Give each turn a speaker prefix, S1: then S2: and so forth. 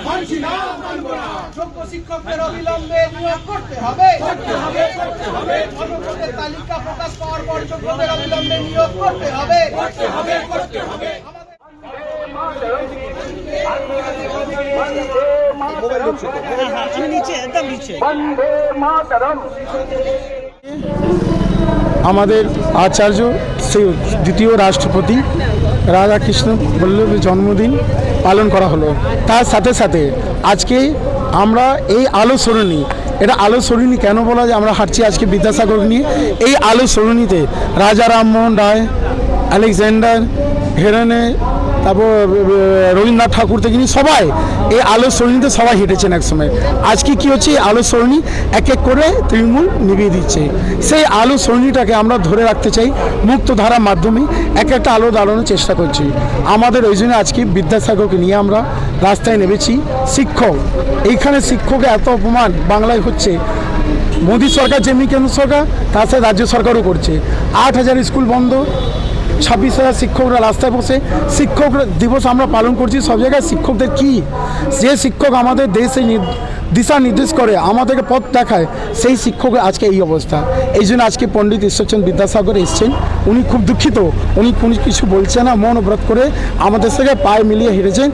S1: মানছি না, মানব না।
S2: যোগ্য শিক্ষকদের অবিলম্বে নিয়োগ করতে হবে। গণভোটের তালিকা প্রকাশ পাওয়ার পর যোগ্যদের অবিলম্বে নিয়োগ করতে হবে।
S3: আমাদের আচার্য সেই দ্বিতীয় রাষ্ট্রপতি রাধাকৃষ্ণ বল্লভের জন্মদিন পালন করা হলো। তার সাথে সাথে আজকে আমরা এই আলো সরণি, এটা আলো সরণি কেন বলা যায়, আমরা হাঁটছি আজকে বিদ্যাসাগর নিয়ে। এই আলো সরণিতে রাজা রামমোহন রায়, আলেকজান্ডার হেরেনে, তারপর রবীন্দ্রনাথ ঠাকুর থেকে নিয়ে সবাই এই আলো সরণিতে সবাই হেঁটেছেন একসময়। আজকে কি হচ্ছে, এই আলো সরণি এক এক করে তৃণমূল নিভিয়ে দিচ্ছে। সেই আলো সরণিটাকে আমরা ধরে রাখতে চাই, মুক্ত ধারার মাধ্যমে এক একটা আলো দাঁড়ানোর চেষ্টা করছি। আমাদের ওই জন্য আজকে বিদ্যাসাগরকে নিয়ে আমরা রাস্তায় নেমেছি। শিক্ষক, এইখানে শিক্ষকের এত অপমান বাংলায় হচ্ছে। মোদী সরকার যেমনি কেন্দ্র সরকার, তার সাথে রাজ্য সরকারও করছে। 8,000 স্কুল বন্ধ, 26,000 শিক্ষকরা রাস্তায় বসে। শিক্ষক দিবস আমরা পালন করছি, সব জায়গায় শিক্ষকদের কি, যে শিক্ষক আমাদের দেশে দিশা নির্দেশ করে, আমাদেরকে পথ দেখায়, সেই শিক্ষকের আজকে এই অবস্থা। এই জন্য আজকে পণ্ডিত ঈশ্বরচন্দ্র বিদ্যাসাগর এসছেন। উনি খুব দুঃখিত, উনি কোনো কিছু বলছেন না, মন অবরোধ করে আমাদের সঙ্গে পায়ে মিলিয়ে হেঁটেছেন।